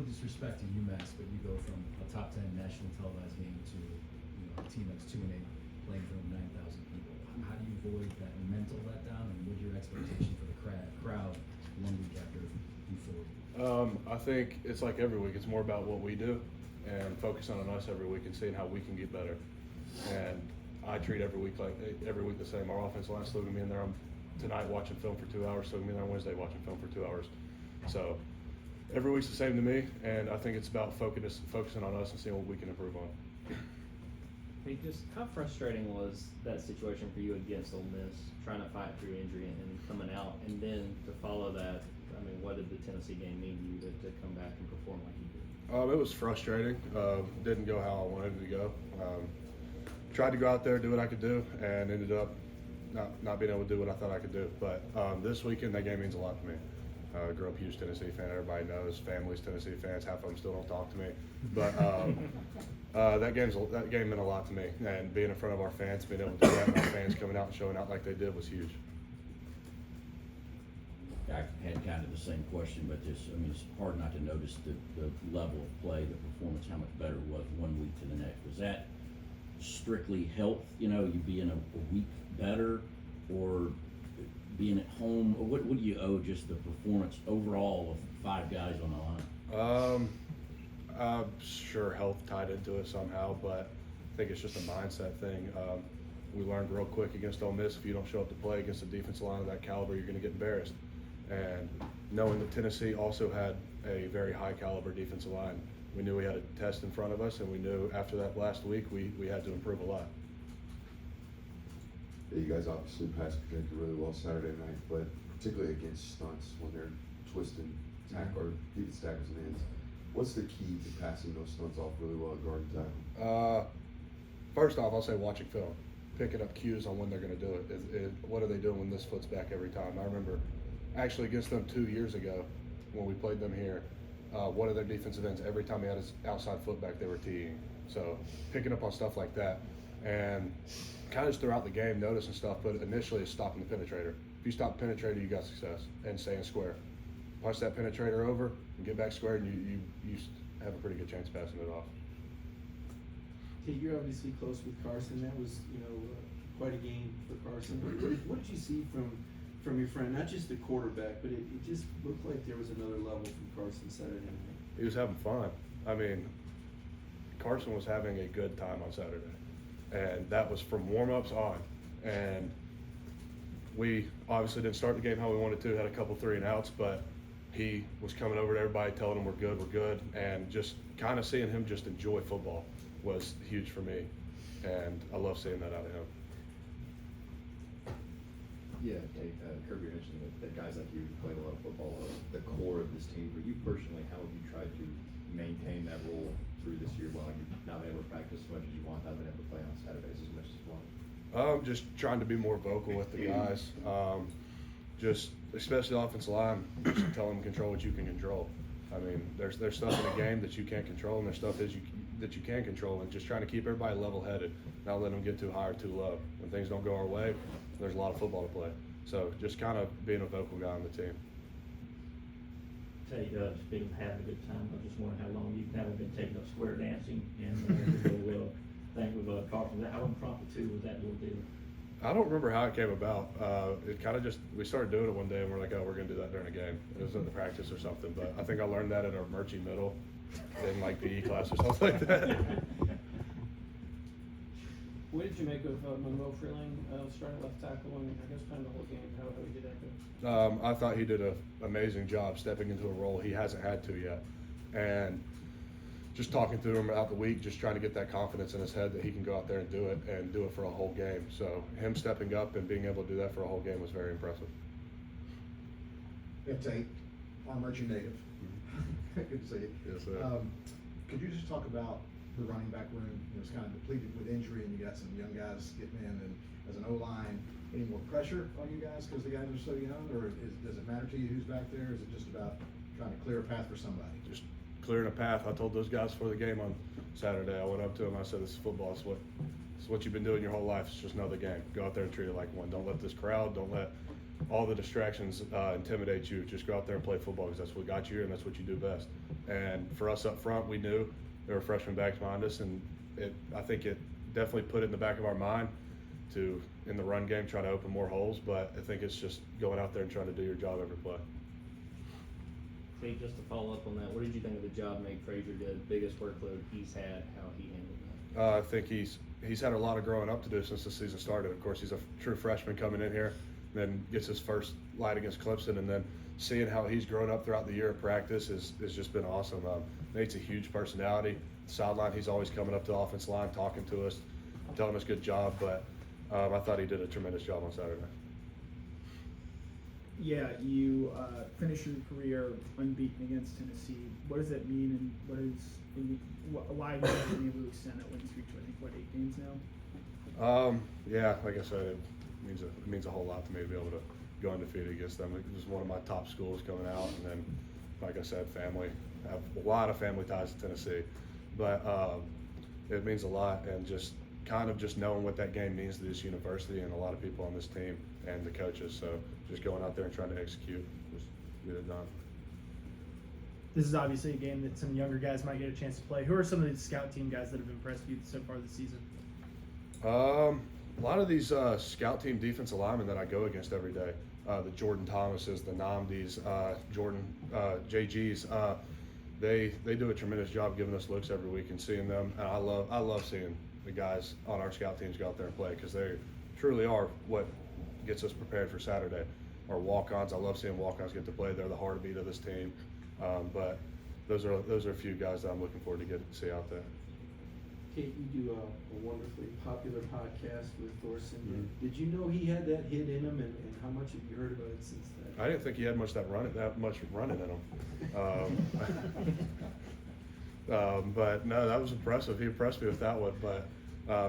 disrespect to UMass, but you go from a top 10 national televised game to a team that's 2-8 playing for 9,000 people. How do you avoid that mental letdown, and what's your expectation for the crowd 1 week after U40? I think it's like every week. It's more about what we do and focusing on us every week and seeing how we can get better. And I treat every week the same. Our offensive line still gonna be in there. I'm tonight watching film for 2 hours. Still gonna be there on Wednesday watching film for 2 hours. So every week's the same to me, and I think it's about focusing on us and seeing what we can improve on. Hey, just how frustrating was that situation for you against Ole Miss, trying to fight through injury and coming out, and then to follow that? I mean, what did the Tennessee game mean to you to come back and perform like you did? It was frustrating. Didn't go how I wanted it to go. Tried to go out there, do what I could do, and ended up not being able to do what I thought I could do. But this weekend, that game means a lot to me. I grew up a huge Tennessee fan. Everybody knows. Family's Tennessee fans. Half of them still don't talk to me. But that game meant a lot to me. And being in front of our fans, being able to do that, and our fans coming out and showing out like they did was huge. I had kind of the same question, but it's hard not to notice the level of play, the performance, how much better it was 1 week to the next. Was that strictly health, you being a week better, or being at home? Or what do you owe just the performance overall of 5 guys on the line? I'm sure health tied into it somehow, but I think it's just a mindset thing. We learned real quick against Ole Miss, if you don't show up to play against a defensive line of that caliber, you're going to get embarrassed. And knowing that Tennessee also had a very high caliber defensive line, we knew we had a test in front of us, and we knew after that last week we had to improve a lot. Yeah, you guys obviously pass protected really well Saturday night, but particularly against stunts when they're twisting or defense tackles and ends. What's the key to passing those stunts off really well at guard and tackle? First off, I'll say watching film, picking up cues on when they're going to do it. What are they doing when this foot's back every time? I remember actually against them 2 years ago when we played them here. One of their defensive ends, every time he had his outside foot back, they were teeing. So picking up on stuff like that, and kind of just throughout the game, noticing stuff, but initially it's stopping the penetrator. If you stop the penetrator, you got success, and staying square. Punch that penetrator over and get back square, and you have a pretty good chance of passing it off. Tate, you're obviously close with Carson. That was, quite a game for Carson. What did you see from your friend? Not just the quarterback, but it just looked like there was another level from Carson Saturday night. He was having fun. I mean, Carson was having a good time on Saturday, and that was from warm-ups on. And we obviously didn't start the game how we wanted to. Had a couple 3-and-outs, but he was coming over to everybody, telling them we're good, and just kind of seeing him just enjoy football was huge for me, and I love seeing that out of him. Yeah, Kirby mentioned that guys like you played a lot of football are the core of this team. For you personally, how have you tried to maintain that role through this year while you've not been able to practice as much as you want, not been able to play on Saturdays as much as you want? Just trying to be more vocal with the guys. Just especially the offensive line, just tell them control what you can control. I mean, there's stuff in the game that you can't control, and there's stuff that you can control, and just trying to keep everybody level-headed, not letting them get too high or too low. When things don't go our way, there's a lot of football to play. So just kind of being a vocal guy on the team. Tate, speaking of having a good time, I just wondering how long you haven't been taking up square dancing and the little thing with Carson. How impromptu was that little deal? I don't remember how it came about. It kind of just, we started doing it one day and we're like, oh, we're going to do that during a game. It was in the practice or something, but I think I learned that at our Murchie Middle in like PE class or something like that. What did you make of Monroe Freeling starting left tackle and I guess kind of the whole game? How did that go? I thought he did an amazing job stepping into a role he hasn't had to yet. And just talking to him throughout the week, just trying to get that confidence in his head that he can go out there and do it for a whole game. So him stepping up and being able to do that for a whole game was very impressive. Yeah, Tate, Murchie native. Good to see you. Yes, sir. Could you just talk about the running back room? It's kind of depleted with injury, and you got some young guys getting in. And as an O-line, any more pressure on you guys because the guys are so young, or does it matter to you who's back there? Is it just about trying to clear a path for somebody? Just clearing a path. I told those guys before the game on Saturday, I went up to them, I said, this is football. It's what you've been doing your whole life. It's just another game. Go out there and treat it like one. Don't let this crowd, don't let all the distractions intimidate you. Just go out there and play football because that's what got you here and that's what you do best. And for us up front, we knew there were freshman backs behind us, and I think it definitely put it in the back of our mind to, in the run game, try to open more holes. But I think it's just going out there and trying to do your job every play. Hey, just to follow up on that, what did you think of the job Nate Frazier did? Biggest workload he's had, how he handled that? I think he's had a lot of growing up to do since the season started. Of course, he's a true freshman coming in here, then gets his first light against Clemson, and then seeing how he's grown up throughout the year of practice has just been awesome. Nate's a huge personality. Sideline, he's always coming up to the offensive line, talking to us, telling us good job, but I thought he did a tremendous job on Saturday. Yeah, you finished your career unbeaten against Tennessee. What does that mean, and why have you been able to extend that win streak to, I think, 8 games now? Yeah, like I said, it means a whole lot to me to be able to go undefeated against them. It was one of my top schools coming out, and then, like I said, family. I have a lot of family ties to Tennessee, but it means a lot, and just knowing what that game means to this university and a lot of people on this team and the coaches. So just going out there and trying to execute, just get it done. This is obviously a game that some younger guys might get a chance to play. Who are some of the scout team guys that have impressed you so far this season? A lot of these scout team defensive linemen that I go against every day, the Jordan Thomases, the Namdis, Jordan JGs, they do a tremendous job giving us looks every week and seeing them. And I love seeing the guys on our scout teams go out there and play, because they truly are what gets us prepared for Saturday. Our walk-ons, I love seeing walk-ons get to play. They're the heartbeat of this team. But those are a few guys that I'm looking forward to get to see out there. Kate, you do a wonderfully popular podcast with Thorson. Mhm. Did you know he had that hit in him, and how much have you heard about it since then? I didn't think he had much running in him. But no, that was impressive. He impressed me with that one. But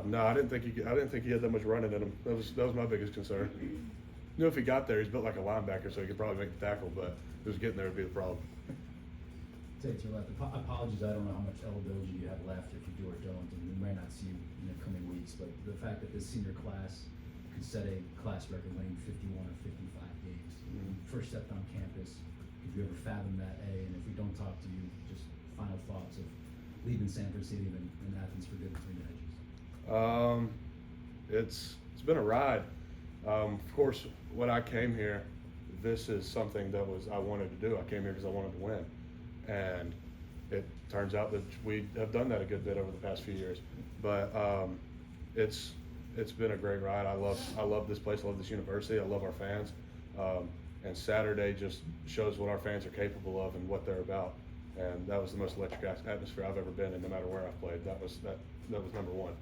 no, I didn't think he had that much running in him. That was my biggest concern. You know, if he got there, he's built like a linebacker, so he could probably make the tackle. But if he was getting there, would be the problem. Tate, to your left, apologies, I don't know how much eligibility you have left, if you do or don't, and we might not see you in the coming weeks, but the fact that this senior class could set a class record winning 51 or 55 games, first stepped on campus, could you ever fathom that, A? And if we don't talk to you, just final thoughts of leaving Sanford Stadium and Athens for good between the edges? It's been a ride. Of course, when I came here, this is something that I wanted to do. I came here because I wanted to win. And it turns out that we have done that a good bit over the past few years. But it's been a great ride. I love this place. I love this university. I love our fans. And Saturday just shows what our fans are capable of and what they're about. And that was the most electric atmosphere I've ever been in, no matter where I've played. That was number one.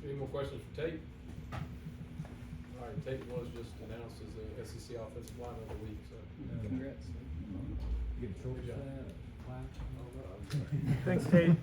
Any more questions for Tate? All right, Tate was just announced as the SEC Offensive Lineman of the Week, so. Congrats. You get a trophy Good for job. that, a plaque? I don't know. Thanks, Tate.